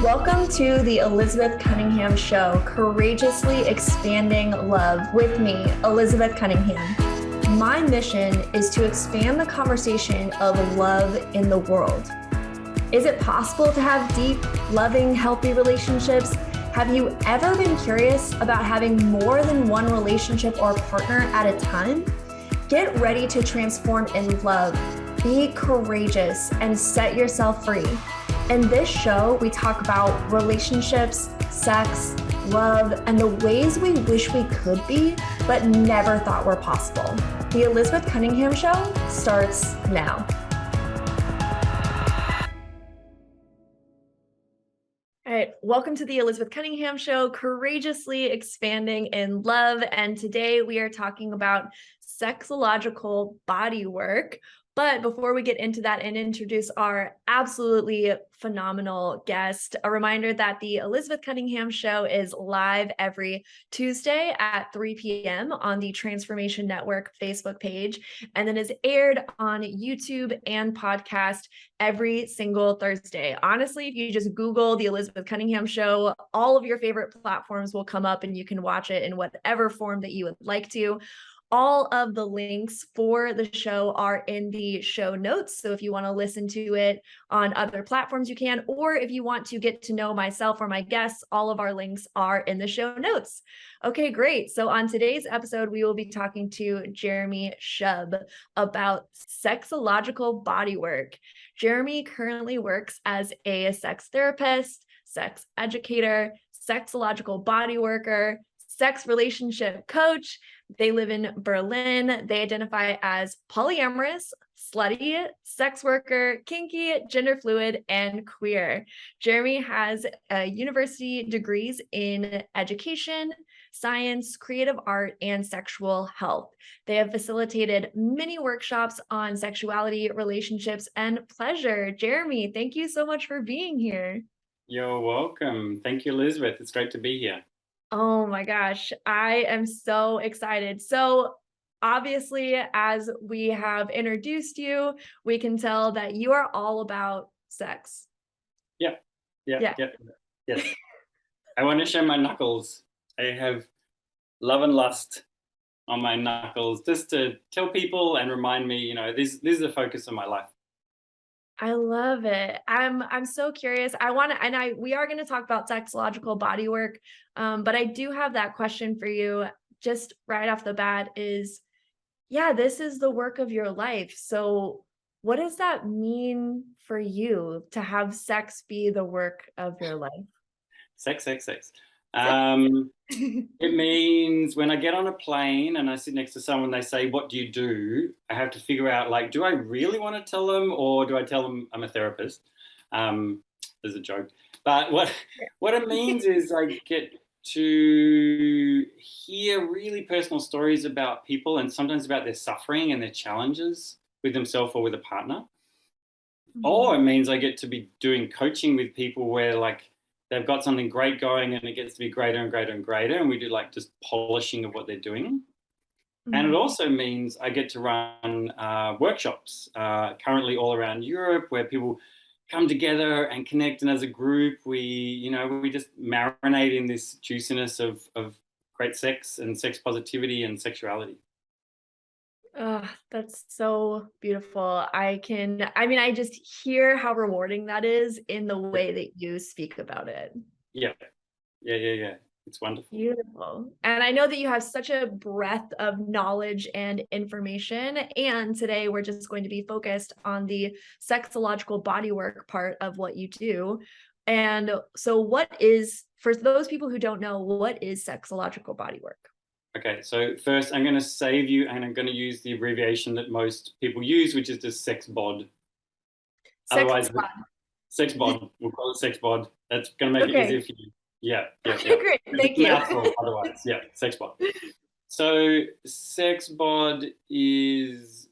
Welcome to the Elizabeth Cunningham Show, courageously expanding love with me, Elizabeth Cunningham. My mission is to expand the conversation of love in the world. Is it possible to have deep, loving, healthy relationships? Have you ever been curious about having more than one relationship or partner at a time? Get ready to transform in love, be courageous, and set yourself free. In this show, we talk about relationships, sex, love, and the ways we wish we could be, but never thought were possible. The Elizabeth Cunningham Show starts now. All right, welcome to the Elizabeth Cunningham Show, courageously expanding in love. And today we are talking about sexological bodywork. But before we get into that and introduce our absolutely phenomenal guest, a reminder that the Elizabeth Cunningham Show is live every Tuesday at 3 p.m. on the Transformation Network Facebook page, and then is aired on YouTube and podcast every single Thursday. Honestly, if you just Google the Elizabeth Cunningham Show, all of your favorite platforms will come up and you can watch it in whatever form that you would like to. All of the links for the show are in the show notes. So if you want to listen to it on other platforms, you can, or if you want to get to know myself or my guests, all of our links are in the show notes. Okay, great. So on today's episode, we will be talking to Jeremy Shub about sexological bodywork. Jeremy currently works as a sex therapist, sex educator, sexological bodyworker, sex relationship coach. They live in Berlin. They identify as polyamorous, slutty, sex worker, kinky, genderfluid, and queer. Jeremy has university degrees in education, science, creative art, and sexual health. They have facilitated many workshops on sexuality, relationships, and pleasure. Jeremy, thank you so much for being here. You're welcome. Thank you, Elizabeth. It's great to be here. Oh my gosh, I am so excited. So obviously, as we have introduced you, we can tell that you are all about sex. Yeah. Yes. I want to show my knuckles. I have love and lust on my knuckles just to tell people and remind me, this is the focus of my life. I love it. I'm so curious. We are going to talk about sexological bodywork, but I do have that question for you just right off the bat is, this is the work of your life. So what does that mean for you to have sex be the work of your life? Sex. It means when I get on a plane and I sit next to someone, they say, "What do you do?" I have to figure out, like, do I really want to tell them, or do I tell them I'm a therapist? There's a joke. But what it means is I get to hear really personal stories about people and sometimes about their suffering and their challenges with themselves or with a partner. Or it means I get to be doing coaching with people where, like, they've got something great going and it gets to be greater and greater and greater. And we do like just polishing of what they're doing. And it also means I get to run workshops currently all around Europe where people come together and connect. And as a group, we just marinate in this juiciness of great sex and sex positivity and sexuality. Oh, that's so beautiful. I just hear how rewarding that is in the way that you speak about it. Yeah. It's wonderful. Beautiful. And I know that you have such a breadth of knowledge and information. And today we're just going to be focused on the sexological bodywork part of what you do. And so for those people who don't know, what is sexological bodywork? Okay, so first I'm going to save you and I'm going to use the abbreviation that most people use, which is just sex bod. Otherwise, sex bod. We'll call it sex bod. That's going to make it easier for you. Yeah. Great. Thank you. Otherwise, sex bod. So sex bod is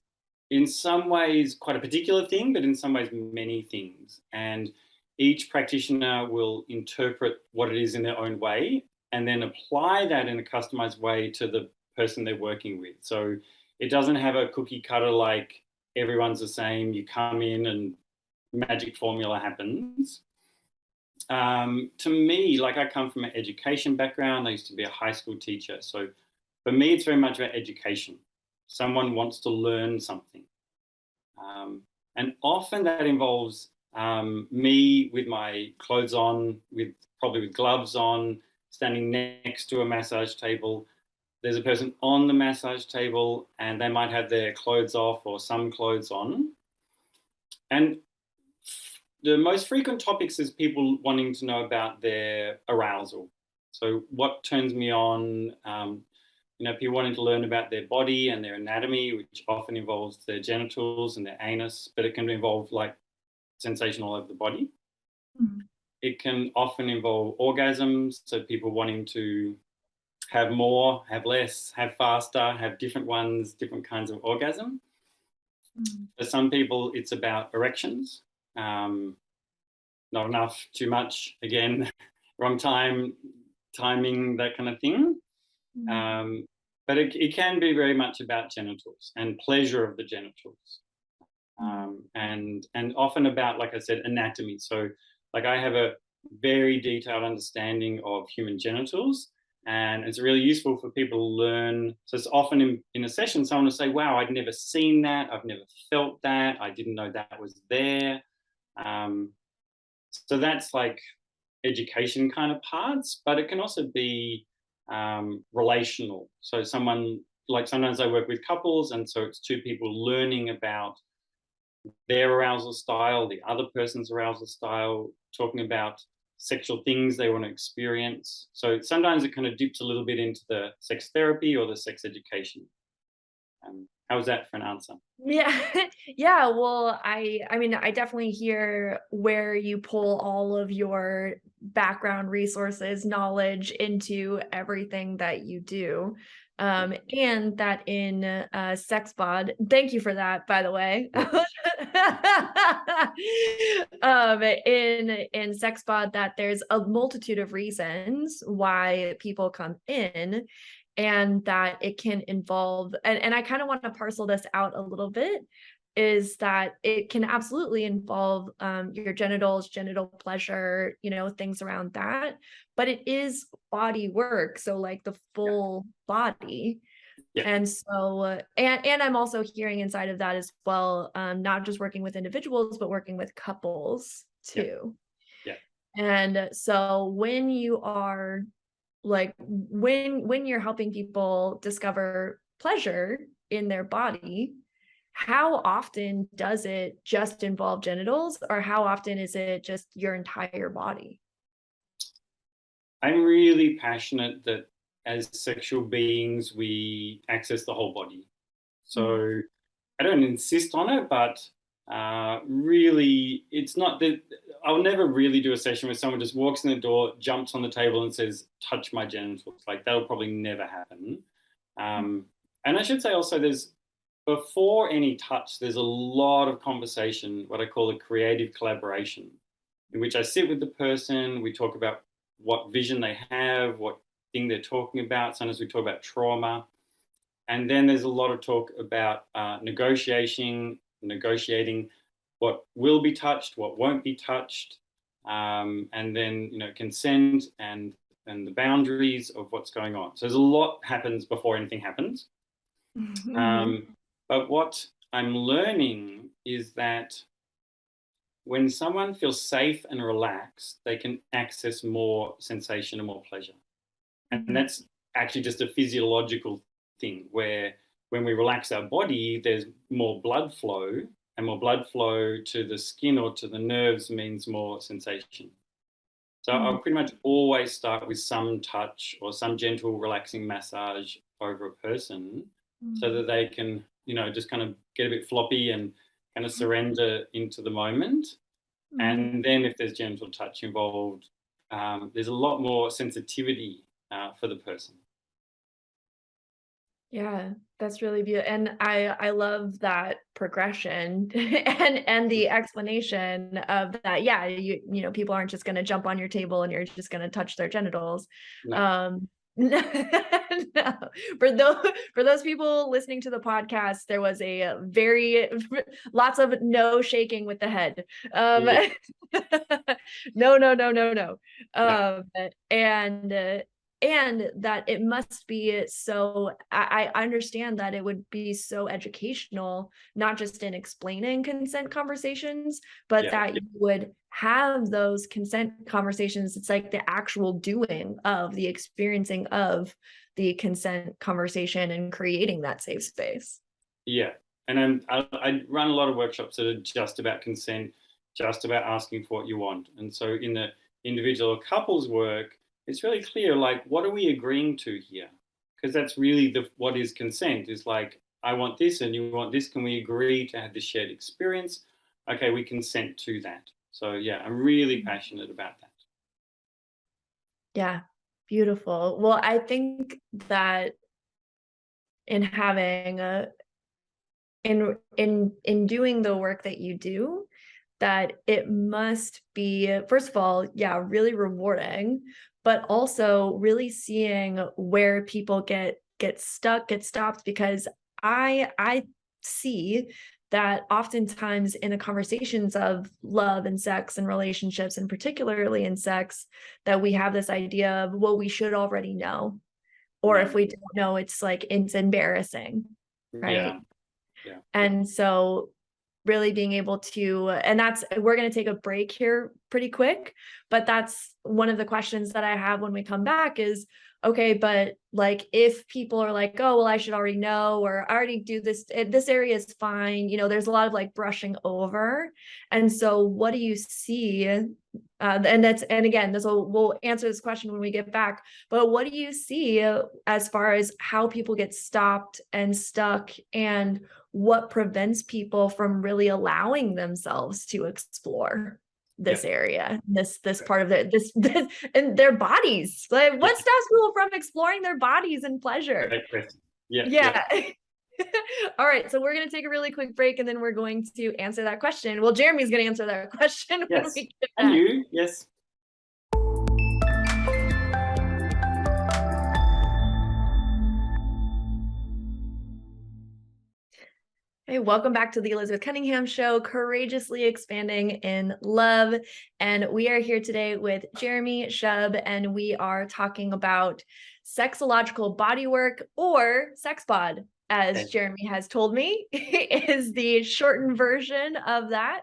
in some ways quite a particular thing, but in some ways many things. And each practitioner will interpret what it is in their own way and then apply that in a customized way to the person they're working with. So it doesn't have a cookie cutter like everyone's the same, you come in and magic formula happens. To me, like I come from an education background. I used to be a high school teacher. So for me, it's very much about education. Someone wants to learn something. And often that involves me with my clothes on, probably with gloves on, standing next to a massage table. There's a person on the massage table and they might have their clothes off or some clothes on. And the most frequent topics is people wanting to know about their arousal. So what turns me on, people wanting to learn about their body and their anatomy, which often involves their genitals and their anus, but it can involve like sensation all over the body. Mm-hmm. It can often involve orgasms, so people wanting to have more, have less, have faster, have different ones, different kinds of orgasm. Mm-hmm. For some people, it's about erections. Not enough, too much, again, wrong timing, that kind of thing. Mm-hmm. But it can be very much about genitals and pleasure of the genitals. And often about, like I said, anatomy. So like I have a very detailed understanding of human genitals, and it's really useful for people to learn. So it's often in a session, someone will say, wow, I'd never seen that. I've never felt that. I didn't know that was there. So that's like education kind of parts, but it can also be relational. So sometimes I work with couples, and so it's two people learning about their arousal style, the other person's arousal style, talking about sexual things they want to experience. So sometimes it kind of dips a little bit into the sex therapy or the sex education. How was that for an answer? Yeah. Yeah. Well, I mean, I definitely hear where you pull all of your background resources, knowledge into everything that you do. And that in sex bod, thank you for that, by the way. In sex bod, that there's a multitude of reasons why people come in, and that it can involve, and I kind of want to parcel this out a little bit, is that it can absolutely involve your genitals, genital pleasure, things around that, but it is body work, so like the full body. Yeah. And so and I'm also hearing inside of that as well, not just working with individuals, but working with couples too. Yeah. And so when you are like when you're helping people discover pleasure in their body, how often does it just involve genitals, or how often is it just your entire body? I'm really passionate that as sexual beings, we access the whole body. So I don't insist on it, but really, it's not that I'll never really do a session where someone just walks in the door, jumps on the table and says, touch my genitals. Like that'll probably never happen. And I should say also before any touch, there's a lot of conversation, what I call a creative collaboration, in which I sit with the person, we talk about what vision they have, what thing they're talking about. Sometimes we talk about trauma. And then there's a lot of talk about negotiating what will be touched, what won't be touched, and then consent and the boundaries of what's going on. So there's a lot happens before anything happens. But what I'm learning is that when someone feels safe and relaxed, they can access more sensation and more pleasure. And that's actually just a physiological thing where when we relax our body, there's more blood flow, and more blood flow to the skin or to the nerves means more sensation. So I'll pretty much always start with some touch or some gentle relaxing massage over a person so that they can, just kind of get a bit floppy and kind of surrender into the moment. And then if there's gentle touch involved, there's a lot more sensitivity for the person. Yeah, that's really beautiful. And I love that progression and the explanation of that. Yeah, people aren't just going to jump on your table and you're just going to touch their genitals. No. No, no. For those people listening to the podcast, there was a very lots of no shaking with the head. Yeah, No, no, no, no, no. yeah, And and that it must be so. I understand that it would be so educational, not just in explaining consent conversations, but yeah, that you would have those consent conversations. It's like the actual doing of the experiencing of the consent conversation and creating that safe space. yeah. And then I run a lot of workshops that are just about consent, just about asking for what you want. And so in the individual or couples work, it's really clear, like, what are we agreeing to here? Because that's really what is consent, is like, I want this and you want this. Can we agree to have this shared experience? Okay, we consent to that. So yeah, I'm really passionate about that. Yeah, beautiful. Well, I think that in having a in doing the work that you do, that it must be, first of all, yeah, really rewarding, but also really seeing where people get stuck, get stopped, because I see that oftentimes in the conversations of love and sex and relationships, and particularly in sex, that we have this idea of, well, we should already know, or if Mm. we don't know, it's like it's embarrassing, Yeah, right? yeah, And so really being able to, and that's, we're going to take a break here pretty quick, but that's one of the questions that I have when we come back is, okay, but like, if people are like, oh, well, I should already know, or I already do this, this area is fine, there's a lot of like brushing over. And so what do you see? And again, we'll answer this question when we get back, but what do you see as far as how people get stopped and stuck, and what prevents people from really allowing themselves to explore yeah. this area, this part of this and their bodies? Like, Yeah. what stops people from exploring their bodies and pleasure? Great question. Yeah, yeah. Yeah. All right, so we're going to take a really quick break, and then we're going to answer that question. Well, Jeremy's going to answer that question when Yes. we get And back. you, yes. Hey, welcome back to the Elizabeth Cunningham Show, courageously expanding in love. And we are here today with Jeremy Shub, and we are talking about sexological bodywork, or sex bod, as Okay. Jeremy has told me, is the shortened version of that.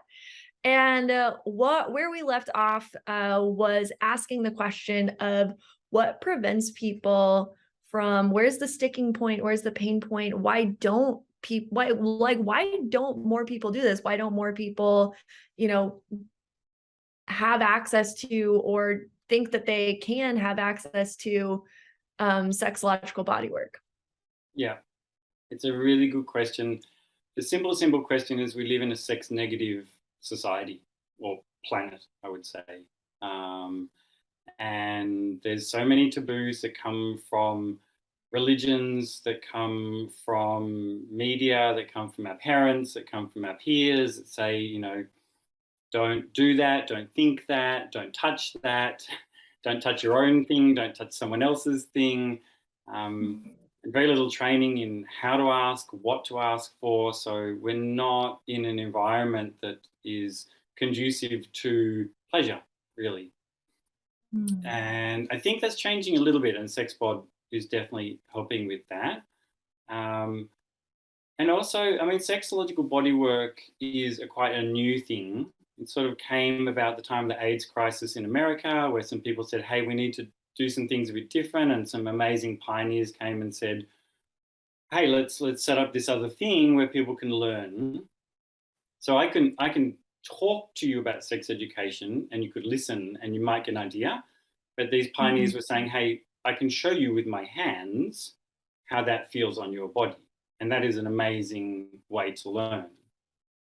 And where we left off was asking the question of what prevents people from, where's the sticking point, where's the pain point, why don't people, why don't more people do this, why don't more people have access to, or think that they can have access to, sexological body work? Yeah, it's a really good question. The simple question is, we live in a sex negative society, or planet, I would say. Um, and there's so many taboos that come from religions, that come from media, that come from our parents, that come from our peers, that say, don't do that, don't think that, don't touch that, don't touch your own thing, don't touch someone else's thing. And very little training in how to ask, what to ask for. So we're not in an environment that is conducive to pleasure, really. Mm. And I think that's changing a little bit, and SexBod is definitely helping with that. And also, I mean, sexological bodywork is quite a new thing. It sort of came about the time of the AIDS crisis in America, where some people said, hey, we need to do some things a bit different. And some amazing pioneers came and said, hey, let's set up this other thing where people can learn. So I can talk to you about sex education, and you could listen and you might get an idea. But these pioneers were saying, hey, I can show you with my hands how that feels on your body. And that is an amazing way to learn.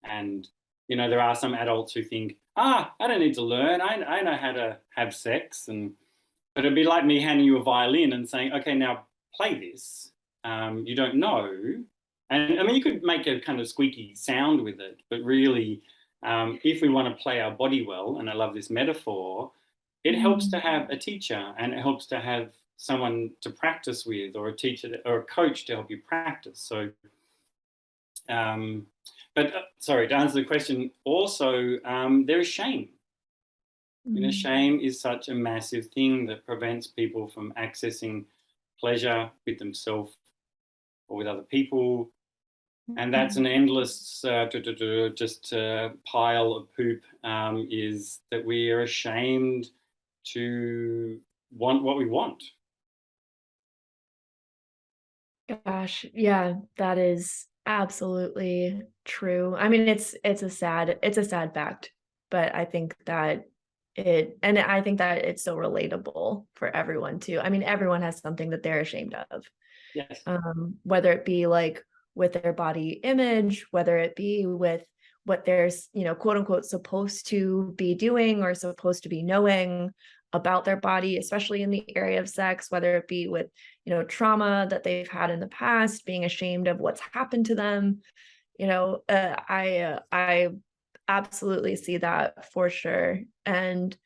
And, there are some adults who think, I don't need to learn. I know how to have sex. But it'd be like me handing you a violin and saying, okay, now play this. You don't know. And I mean, you could make a kind of squeaky sound with it, but really, if we want to play our body well, and I love this metaphor, it helps to have a teacher, and it helps to have someone to practice with, or a teacher or a coach to help you practice. So, sorry, to answer the question, also there is shame. Shame is such a massive thing that prevents people from accessing pleasure with themselves or with other people. And that's an endless pile of poop, is that we are ashamed to want what we want. Gosh, yeah, that is absolutely true. I mean, it's a sad fact, but I think that I think that it's so relatable for everyone too. I mean, everyone has something that they're ashamed of. Yes. Whether it be like with their body image, whether it be with what they're, quote unquote, supposed to be doing or supposed to be knowing about their body, especially in the area of sex, whether it be with, trauma that they've had in the past, being ashamed of what's happened to them. I absolutely see that for sure. And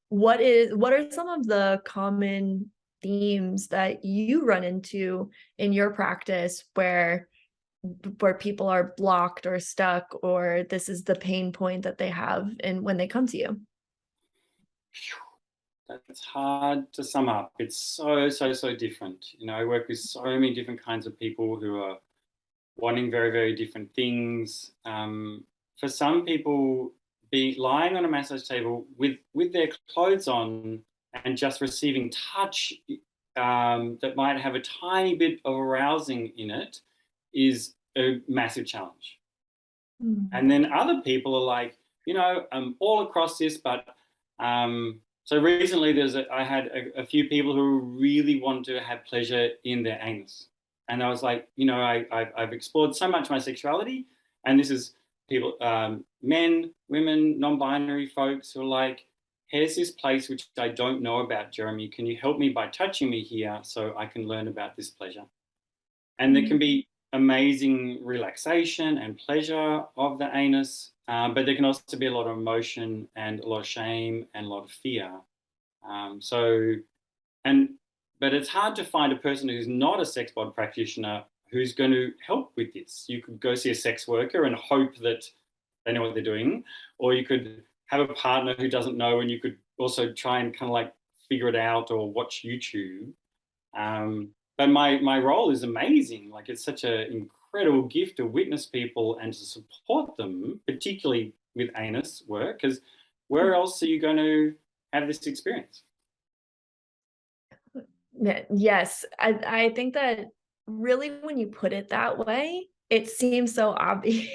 what are some of the common themes that you run into in your practice where people are blocked or stuck, or this is the pain point that they have and when they come to you? That's hard to sum up. It's so different. I work with so many different kinds of people who are wanting very, very different things. For some people, be lying on a massage table with their clothes on and just receiving touch that might have a tiny bit of arousing in it is a massive challenge. And then other people are like, I'm all across this, but so recently I had a few people who really want to have pleasure in their anus. And I was like, I've explored so much my sexuality, and this is people, men, women, non-binary folks who are like, here's this place which I don't know about, Jeremy. Can you help me by touching me here so I can learn about this pleasure? And there can be amazing relaxation and pleasure of the anus, but there can also be a lot of emotion and a lot of shame and a lot of fear. But it's hard to find a person who's not a sex bod practitioner who's going to help with this. You could go see a sex worker and hope that they know what they're doing, or you could have a partner who doesn't know, and you could also try and kind of like figure it out or watch YouTube. But my role is amazing. Like, it's such an incredible gift to witness people and to support them, particularly with anus work, because where else are you going to have this experience? Yes, I think that really when you put it that way, it seems so obvious.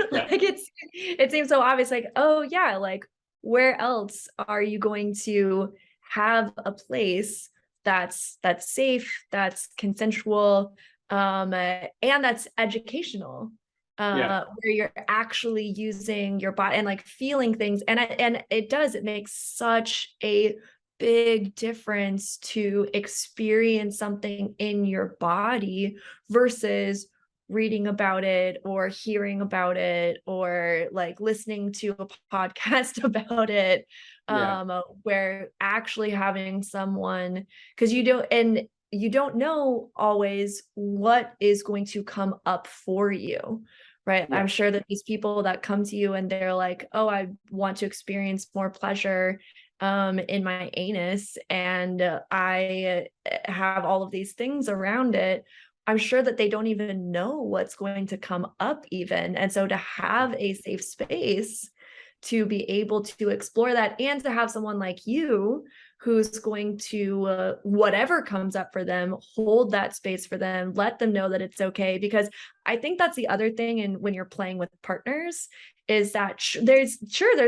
Yeah. Like it seems so obvious, like, oh yeah, like where else are you going to have a place that's safe, that's consensual, and that's educational, Yeah. where you're actually using your body and like feeling things. And it makes such a big difference to experience something in your body versus reading about it or hearing about it or like listening to a podcast about it, Yeah. where actually having someone, because you don't know always what is going to come up for you, right? Yeah. I'm sure that these people that come to you and they're like, oh, I want to experience more pleasure in my anus, and I have all of these things around it. I'm sure that they don't even know what's going to come up even. And so to have a safe space to be able to explore that, and to have someone like you who's going to, whatever comes up for them, hold that space for them, let them know that it's okay. Because I think that's the other thing. And when you're playing with partners, is that there's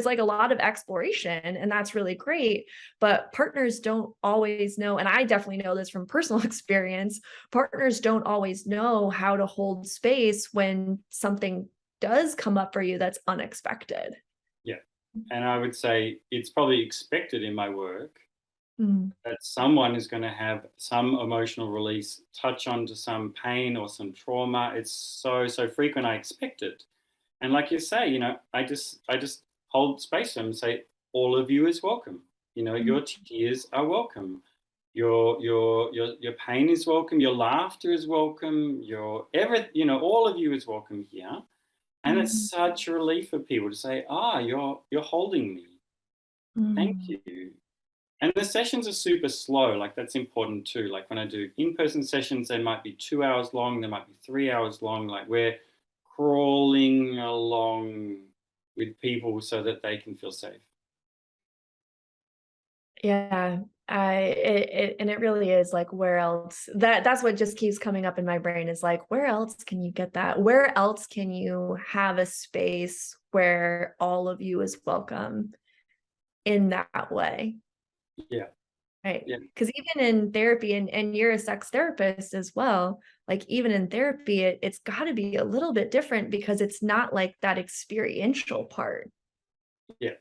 like a lot of exploration, and that's really great, but partners don't always know, and I definitely know this from personal experience, partners don't always know how to hold space when something does come up for you that's unexpected. Yeah. And I would say it's probably expected in my work Mm. that someone is going to have some emotional release, touch onto some pain or some trauma. It's so frequent. I expect it. And like you say, I just hold space for them and say, all of you is welcome. Your tears are welcome. Your pain is welcome. Your laughter is welcome. All of you is welcome here. And it's such a relief for people to say, you're holding me. Thank you. And the sessions are super slow. Like, that's important too. Like, when I do in-person sessions, they might be 2 hours long. They might be 3 hours long. Like, we're crawling along with people so that they can feel safe. Yeah, and it really is like, where else, that's what just keeps coming up in my brain, is like, where else can you get that? Where else can you have a space where all of you is welcome in that way? Yeah. Right. Yeah. Because even in therapy, and you're a sex therapist as well, like, even in therapy, it's got to be a little bit different, because it's not like that experiential part. Yeah.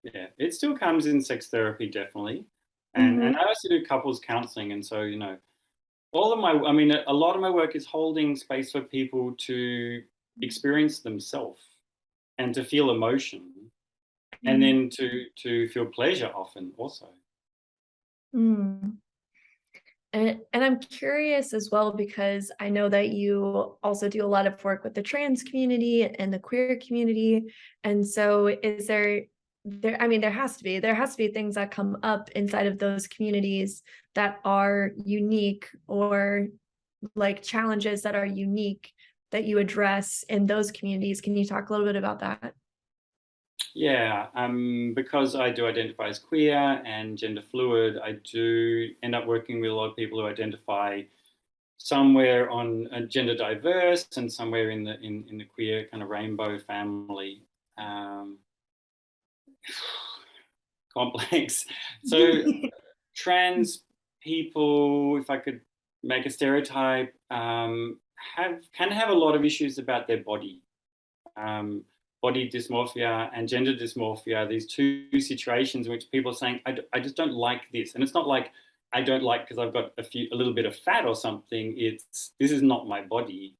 Yeah. It still comes in sex therapy, definitely. And I also do couples counseling. And so, a lot of my work is holding space for people to experience themselves and to feel emotion, and then to feel pleasure often also. Mm. And I'm curious as well, because I know that you also do a lot of work with the trans community and the queer community. And so is there, I mean, there has to be things that come up inside of those communities that are unique, or like challenges that are unique that you address in those communities. Can you talk a little bit about that? Yeah, because I do identify as queer and gender fluid, I do end up working with a lot of people who identify somewhere on gender diverse and somewhere in the queer kind of rainbow family. Complex. So trans people, if I could make a stereotype, can have a lot of issues about their body. Body dysmorphia and gender dysmorphia, these two situations in which people are saying, I just don't like this. And it's not like I don't like because I've got a little bit of fat or something. This is not my body.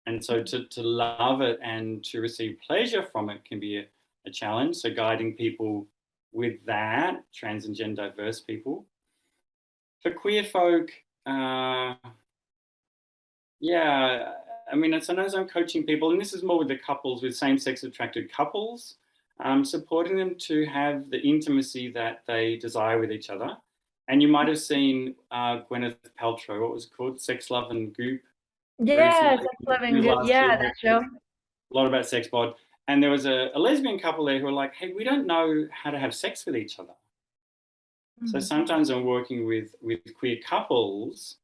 And so to love it and to receive pleasure from it can be a challenge. So guiding people with that, trans and gender diverse people. For queer folk, yeah, I mean, sometimes I'm coaching people, and this is more with the couples, with same-sex attracted couples, supporting them to have the intimacy that they desire with each other. And you might have seen Gwyneth Paltrow, what was it called? Sex, Love and Goop. Yeah, Recently, sex, love, and good. last Yeah, year, that show. a lot about sex bod. And there was a lesbian couple there who were like, hey, we don't know how to have sex with each other. So sometimes I'm working with queer couples,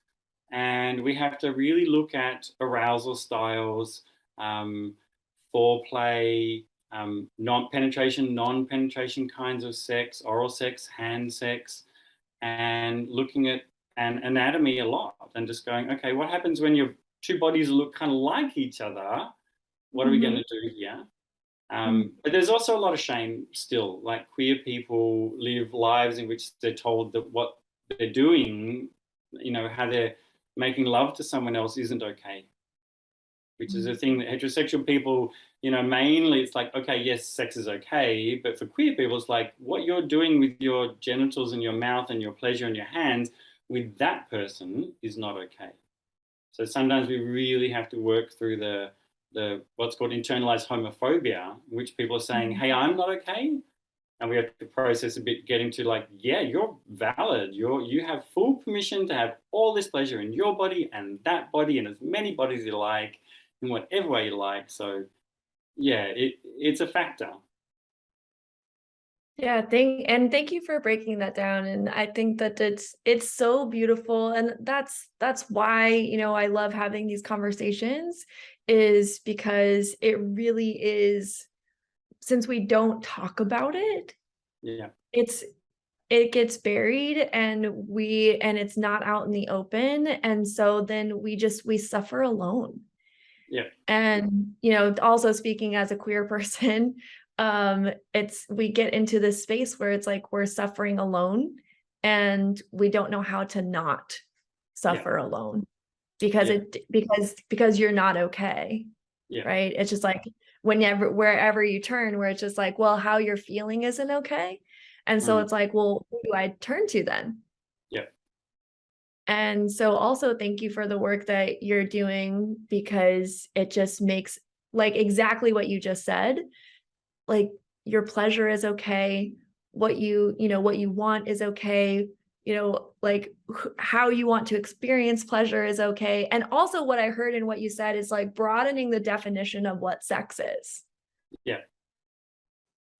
and we have to really look at arousal styles, foreplay, non-penetration kinds of sex, oral sex, hand sex, and looking at anatomy a lot, and just going, okay, what happens when your two bodies look kind of like each other? What are we going to do here? But there's also a lot of shame still. Like, queer people live lives in which they're told that what they're doing, how they're making love to someone else isn't okay, which is a thing that heterosexual people, mainly it's like, okay, yes, sex is okay. But for queer people, it's like, what you're doing with your genitals and your mouth and your pleasure and your hands with that person is not okay. So sometimes we really have to work through the what's called internalized homophobia, in which people are saying, hey, I'm not okay. And we have to process a bit, getting to like, yeah, you're valid. You have full permission to have all this pleasure in your body and that body and as many bodies you like, in whatever way you like. So yeah, it's a factor. Yeah, thank you for breaking that down. And I think that it's so beautiful. And that's why, I love having these conversations, is because it really is, since we don't talk about it, Yeah. it gets buried, and it's not out in the open. And so then we suffer alone. Yeah. And, also speaking as a queer person, we get into this space where it's like we're suffering alone, and we don't know how to not suffer alone, because because you're not okay. Yeah. Right. It's just like, wherever you turn, where it's just like, well, how you're feeling isn't okay. And so it's like, well, who do I turn to then? Yeah. And so also thank you for the work that you're doing, because it just makes, like, exactly what you just said, like, your pleasure is okay, what you want is okay, like how you want to experience pleasure is okay. And also what I heard in what you said is like broadening the definition of what sex is. Yeah,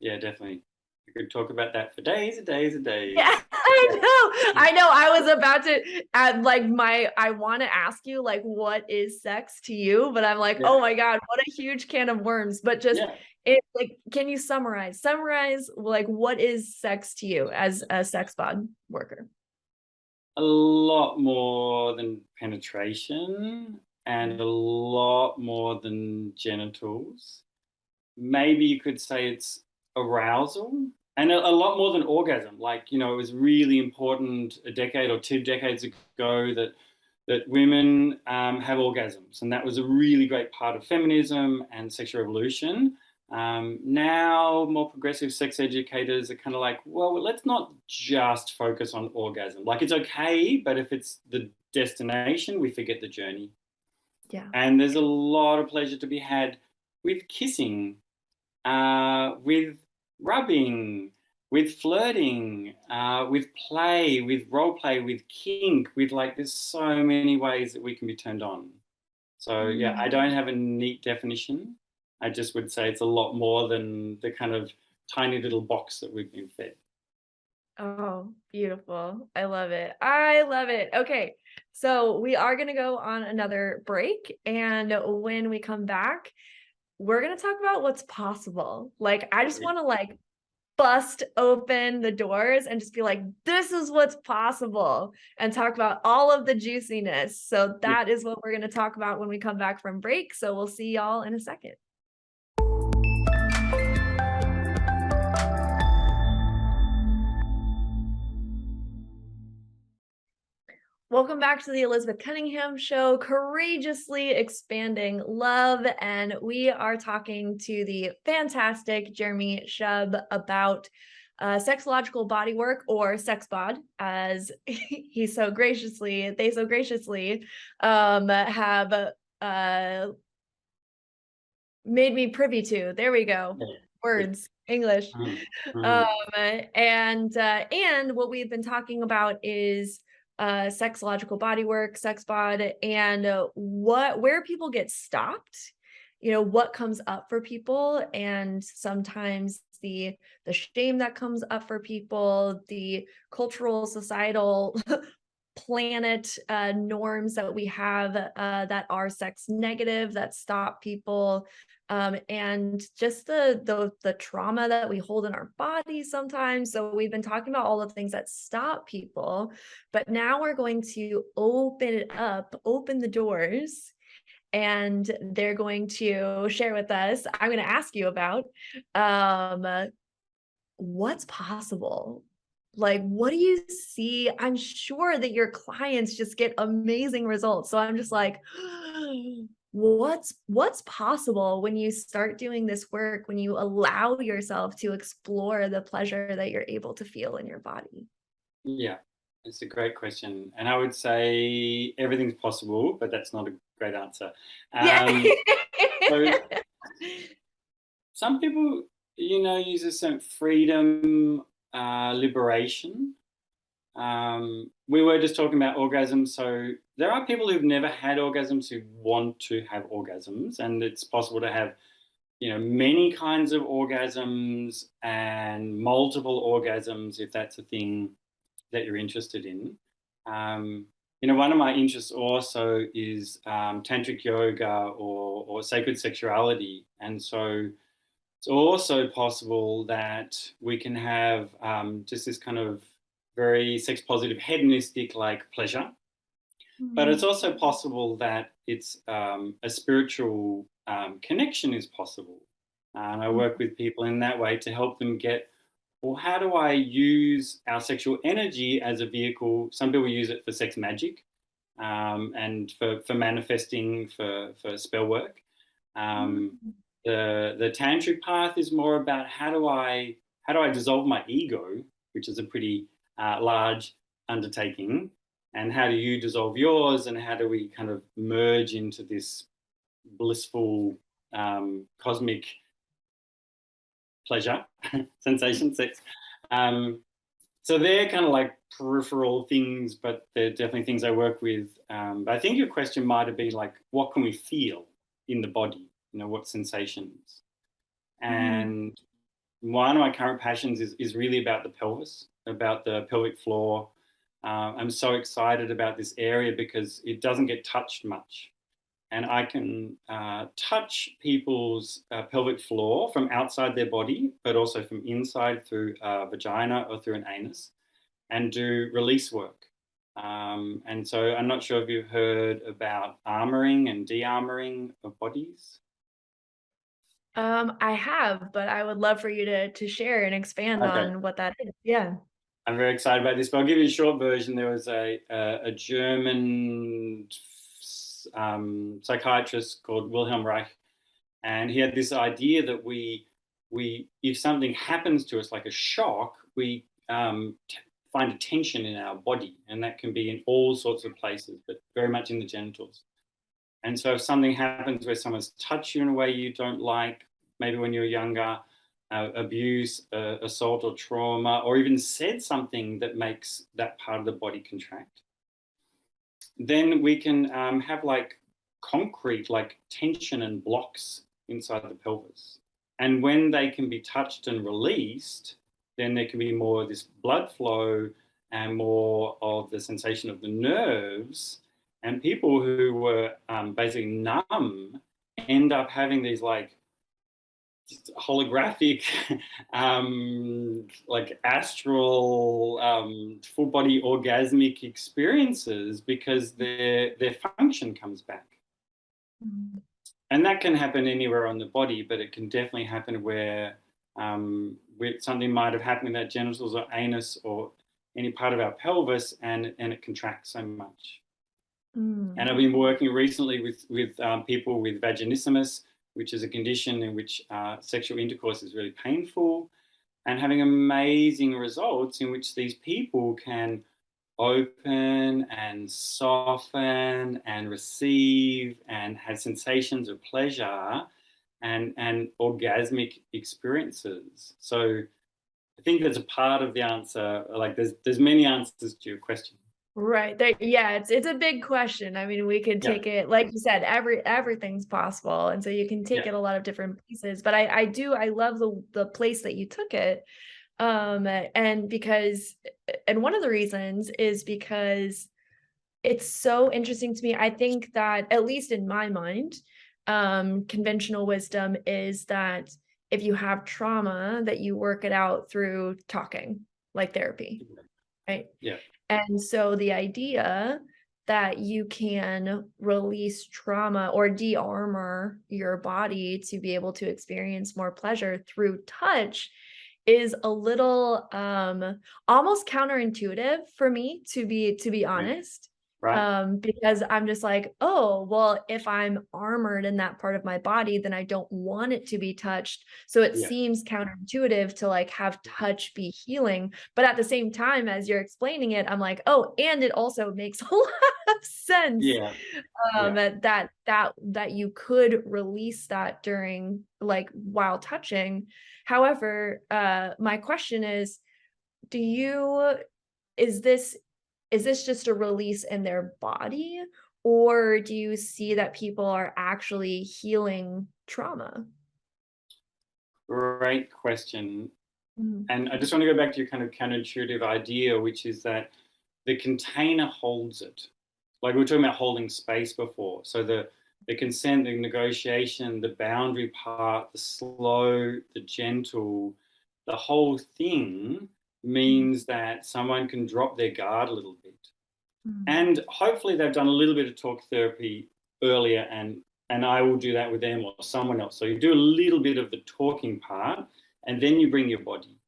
yeah, definitely. I could talk about that for days and days and days. Yeah, I know. I was about to add like I want to ask you like what is sex to you, but I'm like, Yeah, oh my God, what a huge can of worms. But just yeah. it like, can you summarize like what is sex to you as a sex bod worker? A lot more than penetration and a lot more than genitals. Maybe you could say it's arousal and a lot more than orgasm. Like, it was really important a decade or 2 decades ago that women have orgasms, and that was a really great part of feminism and sexual revolution. Now, more progressive sex educators are kind of like, well, let's not just focus on orgasm. Like, it's okay, but if it's the destination, we forget the journey. Yeah. And there's a lot of pleasure to be had with kissing, with rubbing, with flirting, with play, with role play, with kink, with like, there's so many ways that we can be turned on. So, yeah, I don't have a neat definition. I just would say it's a lot more than the kind of tiny little box that we've been fed. Oh, beautiful. I love it. I love it. Okay. So we are going to go on another break. And when we come back, we're going to talk about what's possible. Like, I just want to like bust open the doors and just be like, this is what's possible, and talk about all of the juiciness. So Yeah. that is what we're going to talk about when we come back from break. So we'll see y'all in a second. Welcome back to the Elizabeth Cunningham Show, courageously expanding love. And we are talking to the fantastic Jeremy Shub about sexological bodywork, or sex bod, as they so graciously have made me privy to. There we go. Words, English. Mm, Um, mm. and what we've been talking about is sexological bodywork, sex bod, and where people get stopped, what comes up for people, and sometimes the shame that comes up for people, the cultural, societal planet norms that we have that are sex negative, that stop people, and just the trauma that we hold in our bodies sometimes. So we've been talking about all the things that stop people, but now we're going to open it up, open the doors, and they're going to share with us. I'm going to ask you about what's possible. Like, what do you see? I'm sure that your clients just get amazing results. So I'm just like, what's possible when you start doing this work, when you allow yourself to explore the pleasure that you're able to feel in your body? Yeah, it's a great question. And I would say everything's possible, but that's not a great answer. Yeah. So some people, use a certain freedom, liberation. We were just talking about orgasms. So there are people who've never had orgasms who want to have orgasms, and it's possible to have, many kinds of orgasms and multiple orgasms if that's a thing that you're interested in. Um, one of my interests also is tantric yoga or sacred sexuality, and so it's also possible that we can have just this kind of very sex positive, hedonistic like pleasure. But it's also possible that it's a spiritual connection is possible. And I work with people in that way to help them get, well, how do I use our sexual energy as a vehicle? Some people use it for sex magic and for manifesting, for spell work. The tantric path is more about how do I dissolve my ego, which is a pretty large undertaking, and how do you dissolve yours, and how do we kind of merge into this blissful cosmic pleasure, sensation, sex. So they're kind of like peripheral things, but they're definitely things I work with. But I think your question might have been like, what can we feel in the body? You know, what sensations? And one of my current passions is really about the pelvis, about the pelvic floor. I'm so excited about this area because it doesn't get touched much. And I can touch people's pelvic floor from outside their body, but also from inside through a vagina or through an anus, and do release work. And so I'm not sure if you've heard about armoring and de-armoring of bodies. I have, but I would love for you to share and expand Okay. on what that is. Yeah. I'm very excited about this, but I'll give you a short version. There was a German psychiatrist called Wilhelm Reich, and he had this idea that we if something happens to us like a shock, we find a tension in our body, and that can be in all sorts of places, but very much in the genitals. And so if something happens where someone's touched you in a way you don't like, maybe when you're younger, abuse, assault or trauma, or even said something that makes that part of the body contract, then we can have like concrete, like tension and blocks inside the pelvis. And when they can be touched and released, then there can be more of this blood flow and more of the sensation of the nerves. And people who were basically numb end up having these like holographic, like astral, full body orgasmic experiences because their function comes back. Mm. And that can happen anywhere on the body, but it can definitely happen where something might have happened in that genitals or anus or any part of our pelvis, and it contracts so much. Mm. And I've been working recently with people with vaginismus, which is a condition in which sexual intercourse is really painful, and having amazing results in which these people can open and soften and receive and have sensations of pleasure and orgasmic experiences. So I think there's a part of the answer, like there's many answers to your question. Right. Yeah, it's a big question. I mean, we could take it, like you said, everything's possible. And so you can take it a lot of different places. But I love the place that you took it. And one of the reasons is because it's so interesting to me. I think that, at least in my mind, conventional wisdom is that if you have trauma, that you work it out through talking, like therapy. Right. Yeah. And so the idea that you can release trauma or de-armor your body to be able to experience more pleasure through touch is a little almost counterintuitive for me, to be honest. Right. Because I'm just like, oh, well, if I'm armored in that part of my body, then I don't want it to be touched. So it seems counterintuitive to like have touch be healing. But at the same time, as you're explaining it, I'm like, oh, and it also makes a lot of sense. That you could release that during, like, while touching. However, my question is, is this just a release in their body, or do you see that people are actually healing trauma? Great question. Mm. And I just want to go back to your kind of counterintuitive idea, which is that the container holds it. Like we were talking about holding space before. So the consent, the negotiation, the boundary part, the slow, the gentle, the whole thing means that someone can drop their guard a little bit. Mm. And hopefully they've done a little bit of talk therapy earlier, and I will do that with them or someone else. So you do a little bit of the talking part, and then you bring your body.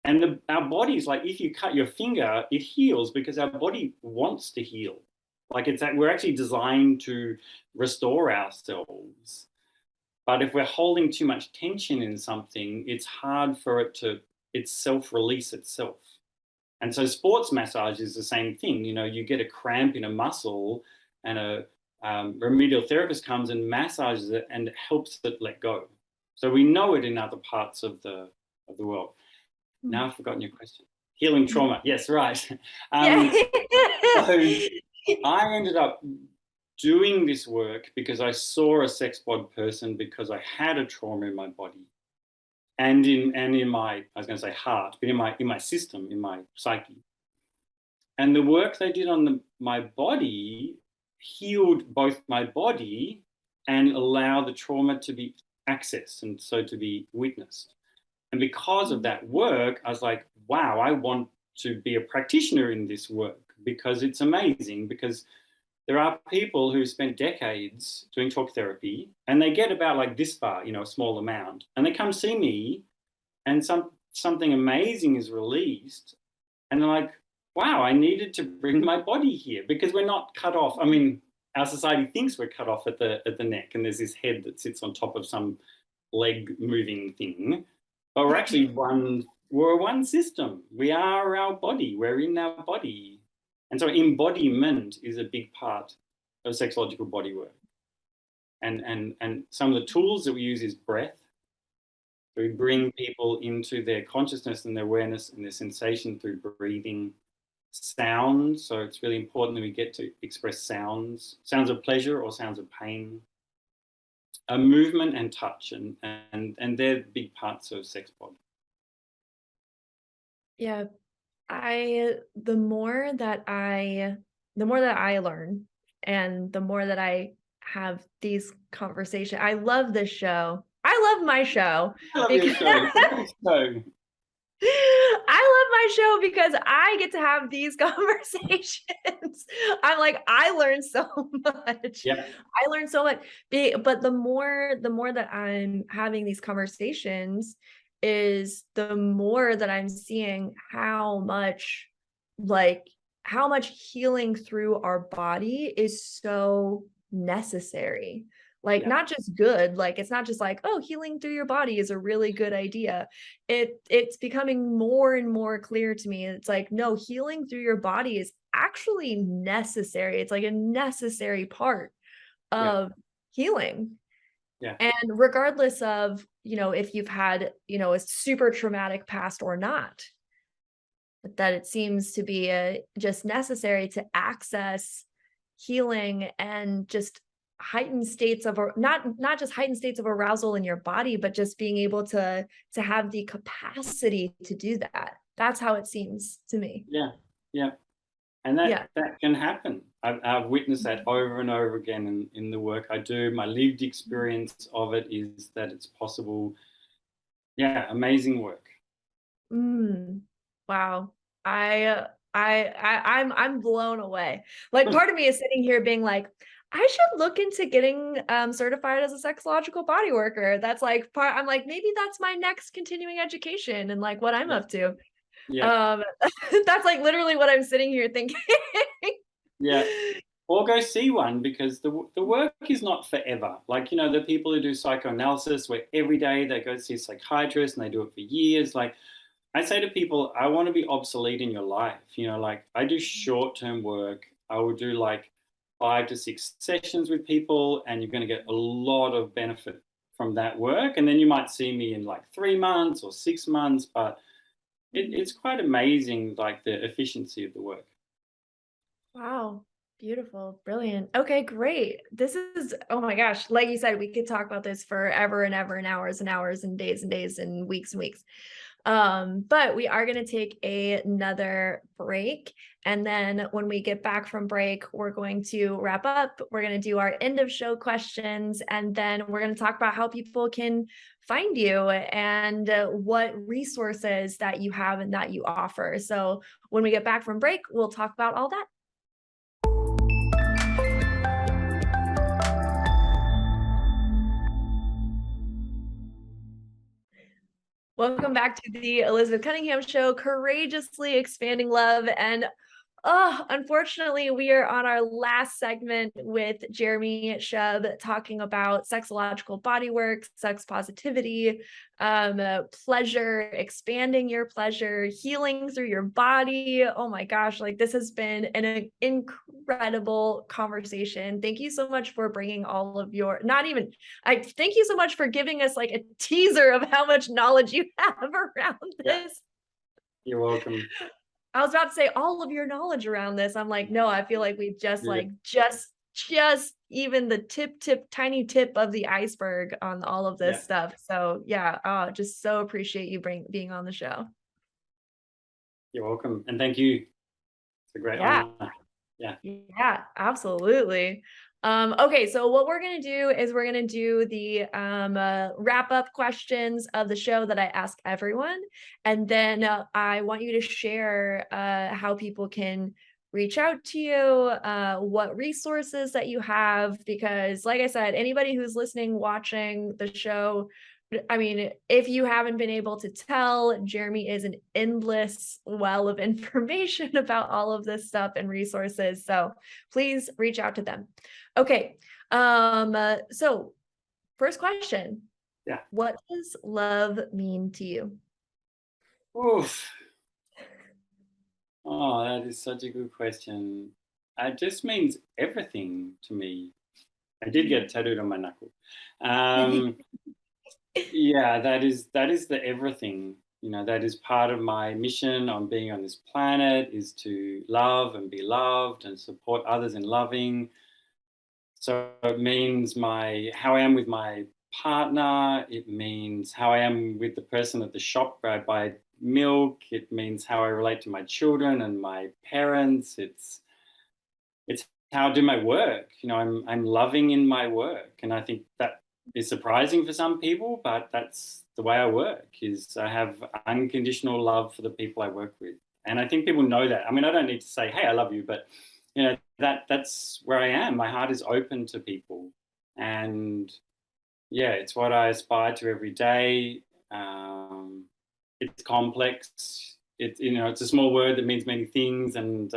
And our bodies, like if you cut your finger, it heals because our body wants to heal. Like we're actually designed to restore ourselves. But if we're holding too much tension in something, it's hard for it to self-release itself. And so sports massage is the same thing. You know, you get a cramp in a muscle and a remedial therapist comes and massages it and helps it let go. So we know it in other parts of the world. Now I've forgotten your question. Healing trauma. Yes, right. So I ended up doing this work because I saw a sex bod person because I had a trauma in my body and in my, I was going to say heart, but in my system, in my psyche. And the work they did on my body healed both my body and allowed the trauma to be accessed and so to be witnessed. And because of that work, I was like, wow, I want to be a practitioner in this work because it's amazing. Because there are people who spent decades doing talk therapy and they get about like this far, you know, a small amount, and they come see me and something amazing is released. And they're like, wow, I needed to bring my body here because we're not cut off. I mean, our society thinks we're cut off at the neck and there's this head that sits on top of some leg moving thing. But we're actually we're one system. We are our body. We're in our body. And so embodiment is a big part of sexological bodywork. And some of the tools that we use is breath. So we bring people into their consciousness and their awareness and their sensation through breathing. Sound. So it's really important that we get to express sounds of pleasure or sounds of pain. Movement and touch, and they're big parts of sex bod. Yeah, the more that I learn and the more that I have these conversations, I love this show. I love my show. I love your show. I love my show because I get to have these conversations. I'm like, I learned so much. Yeah. I learned so much. But the more that I'm having these conversations is the more that I'm seeing how much healing through our body is so necessary. Like, not just good, like, it's not just like, oh, healing through your body is a really good idea. It's becoming more and more clear to me. It's like, no, healing through your body is actually necessary. It's like a necessary part of healing. Yeah. And regardless of, if you've had, a super traumatic past or not, that it seems to be just necessary to access healing and just heightened states of not just heightened states of arousal in your body, but just being able to have the capacity to do that. That's how it seems to me. Yeah. And that can happen. I've witnessed that over and over again in the work I do. My lived experience of it is that it's possible. Yeah, amazing work. Wow. I'm blown away. Like, part of me is sitting here being like, I should look into getting certified as a sexological bodyworker. That's like I'm like, maybe that's my next continuing education and like what I'm up to. Yeah. That's like literally what I'm sitting here thinking. Yeah. Or go see one, because the work is not forever. Like, the people who do psychoanalysis where every day they go see a psychiatrist and they do it for years. Like, I say to people, I want to be obsolete in your life. Like, I do short-term work. I will do like 5 to 6 sessions with people, and you're going to get a lot of benefit from that work. And then you might see me in like 3 months or 6 months, but it's quite amazing, like the efficiency of the work. Wow. Beautiful. Brilliant. Okay, great. This is, oh my gosh, like you said, we could talk about this forever and ever and hours and hours and days and weeks and weeks. But we are going to take another break. And then when we get back from break, we're going to wrap up. We're going to do our end of show questions. And then we're going to talk about how people can find you and what resources that you have and that you offer. So when we get back from break, we'll talk about all that. Welcome back to the Elizabeth Cunningham Show, courageously expanding love. And Oh, unfortunately, we are on our last segment with Jeremy Shub talking about sexological bodywork, sex positivity, pleasure, expanding your pleasure, healing through your body. Oh my gosh, like this has been an incredible conversation. Thank you so much for bringing all of your, not even, I thank you so much for giving us like a teaser of how much knowledge you have around Yeah, this. you're welcome. I was about to say all of your knowledge around this. I'm like, no, I feel like we've just Yeah, like just even the tiny tip of the iceberg on all of yeah, this stuff. So yeah, just so appreciate you being on the show. you're welcome. And thank you. It's a great Yeah. honor. Yeah. Yeah, absolutely. Okay, so what we're gonna do is we're gonna do the wrap up questions of the show that I ask everyone, and then I want you to share how people can reach out to you, what resources that you have, because like I said, anybody who's listening, watching the show, I mean, if you haven't been able to tell, Jeremy is an endless well of information about all of this stuff and resources. So please reach out to them. Okay. So first question. Yeah. What does love mean to you? Oof. Oh, that is such a good question. It just means everything to me. I did get tattooed on my knuckle. Um, yeah, that is the everything. You know, that is part of my mission on being on this planet is to love and be loved and support others in loving. So it means my how I am with my partner. It means how I am with the person at the shop where I buy milk. It means how I relate to my children and my parents. It's how I do my work. You know, I'm loving in my work, and I think that is surprising for some people, but that's the way I work. Is I have unconditional love for the people I work with, and I think people know that. I mean, I don't need to say, "Hey, I love you," but you know that's where I am. My heart is open to people, and yeah, it's what I aspire to every day. Um, it's complex. It's it's a small word that means many things, and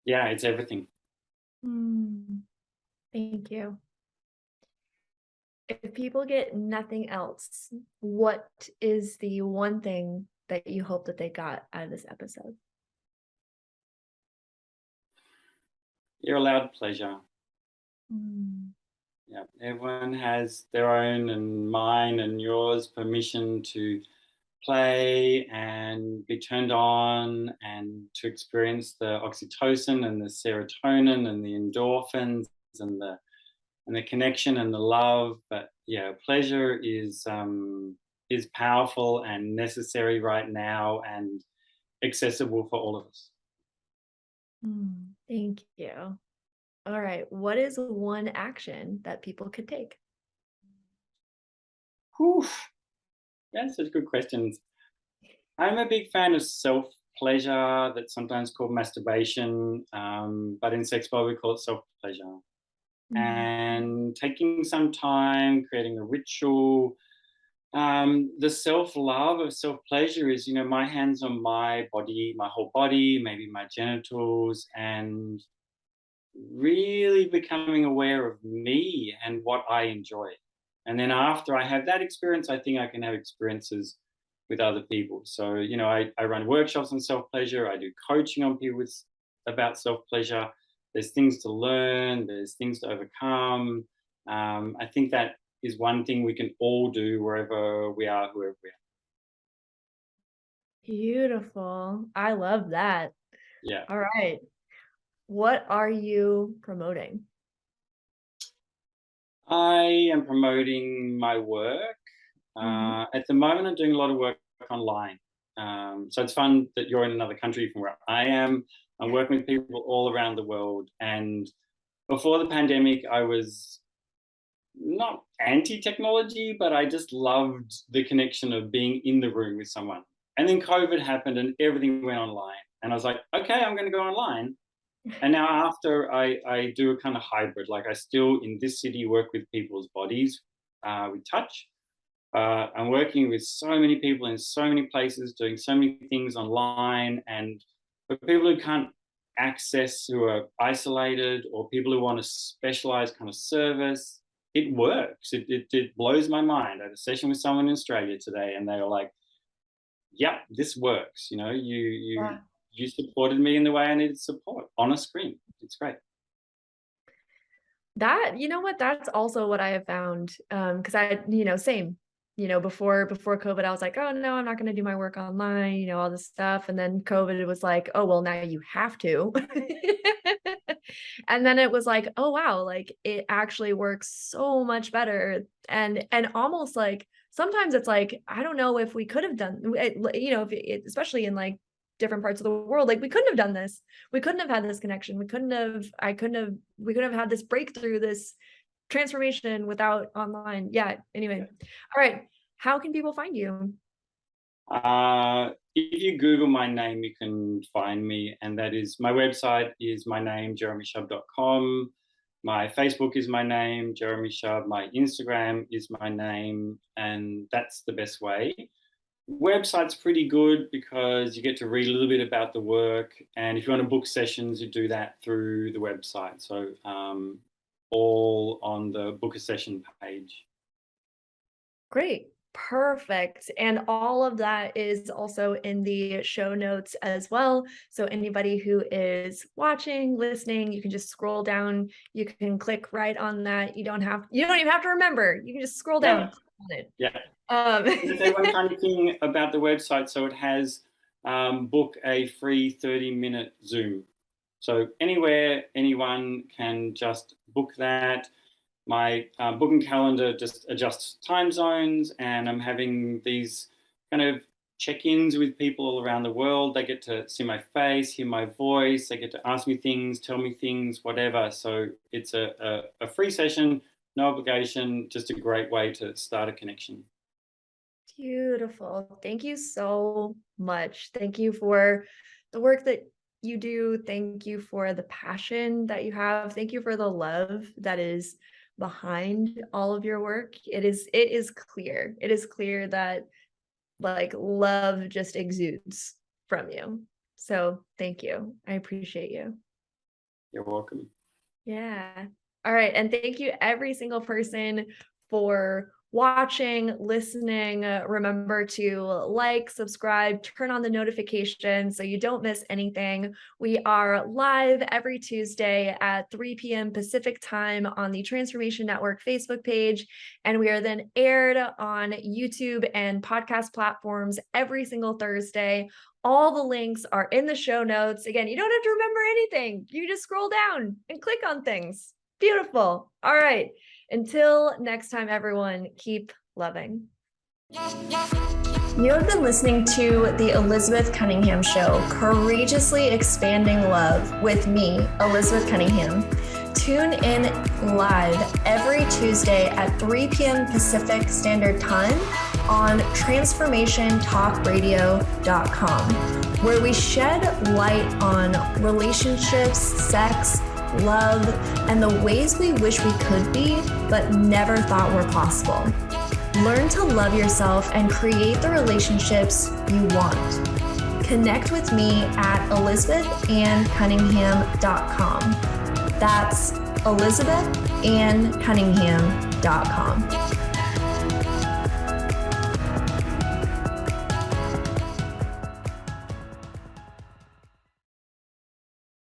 yeah, it's everything. Hmm, thank you. If people get nothing else, what is the one thing that you hope that they got out of this episode? You're allowed pleasure. Mm. Yeah, everyone has their own and mine and yours permission to play and be turned on and to experience the oxytocin and the serotonin and the endorphins and the connection and the love. But yeah, pleasure is powerful and necessary right now and accessible for all of us. Thank you. All right. What is one action that people could take? Whew, that's such good questions. I'm a big fan of self pleasure, that's sometimes called masturbation, but in sex we call it self pleasure. Mm. And taking some time, creating a ritual. The self love of self pleasure is, my hands on my body, my whole body, maybe my genitals, and really becoming aware of me and what I enjoy. And then after I have that experience, I think I can have experiences with other people. So, I run workshops on self pleasure, I do coaching on people about self pleasure. There's things to learn, there's things to overcome. I think that is one thing we can all do wherever we are, whoever we are. Beautiful. I love that. Yeah. All right. What are you promoting? I am promoting my work. Mhm. At the moment, I'm doing a lot of work online. So it's fun that you're in another country from where I am. I'm working with people all around the world. And before the pandemic, I was not anti technology, but I just loved the connection of being in the room with someone. And then COVID happened and everything went online. And I was like, okay, I'm going to go online. And now after I do a kind of hybrid, like I still in this city work with people's bodies with touch. I'm working with so many people in so many places, doing so many things online, and But people who can't access, who are isolated, or people who want a specialized kind of service, it works. It blows my mind. I had a session with someone in Australia today, and they were like, "Yeah, this works. You know, you supported me in the way I needed support on a screen. It's great." That, you know what, that's also what I have found. Because I, same, before COVID, I was like, oh no, I'm not going to do my work online, all this stuff. And then COVID, it was like, oh, well, now you have to. And then it was like, oh wow, like it actually works so much better. And almost like sometimes it's like, I don't know if we could have done, especially in like different parts of the world, like we couldn't have done this. We couldn't have had this connection. We couldn't have had this breakthrough, this transformation without online. Yeah. Anyway. All right. How can people find you? If you Google my name, you can find me. And that is, my website is my name, jeremyshub.com. My Facebook is my name, Jeremy Shub. My Instagram is my name. And that's the best way. Website's pretty good because you get to read a little bit about the work, and if you want to book sessions, you do that through the website. So all on the book a session page. Great. Perfect. And all of that is also in the show notes as well. So anybody who is watching, listening, you can just scroll down. You can click right on that. You don't even have to remember. You can just scroll down. On it. Yeah. There's one kind of thing about the website. So it has book a free 30-minute Zoom. So anywhere, anyone can just book that. My booking calendar just adjusts time zones, and I'm having these kind of check-ins with people all around the world. They get to see my face, hear my voice. They get to ask me things, tell me things, whatever. So it's a free session, no obligation, just a great way to start a connection. Beautiful. Thank you so much. Thank you for the work that you do. Thank you for the passion that you have. Thank you for the love that is behind all of your work. It is clear. It is clear that like love just exudes from you. So thank you. I appreciate you. You're welcome. Yeah. All right. And thank you every single person for watching, listening. Remember to like, subscribe, turn on the notifications so you don't miss anything. We are live every Tuesday at 3 p.m. Pacific time on the Transformation Network Facebook page. And we are then aired on YouTube and podcast platforms every single Thursday. All the links are in the show notes. Again, you don't have to remember anything. You just scroll down and click on things. Beautiful. All right. Until next time, everyone, keep loving. You have been listening to The Elizabeth Cunningham Show, Courageously Expanding Love with me, Elizabeth Cunningham. Tune in live every Tuesday at 3 p.m. Pacific Standard Time on transformationtalkradio.com, where we shed light on relationships, sex, love, and the ways we wish we could be, but never thought were possible. Learn to love yourself and create the relationships you want. Connect with me at elizabethannCunningham.com. That's elizabethannCunningham.com.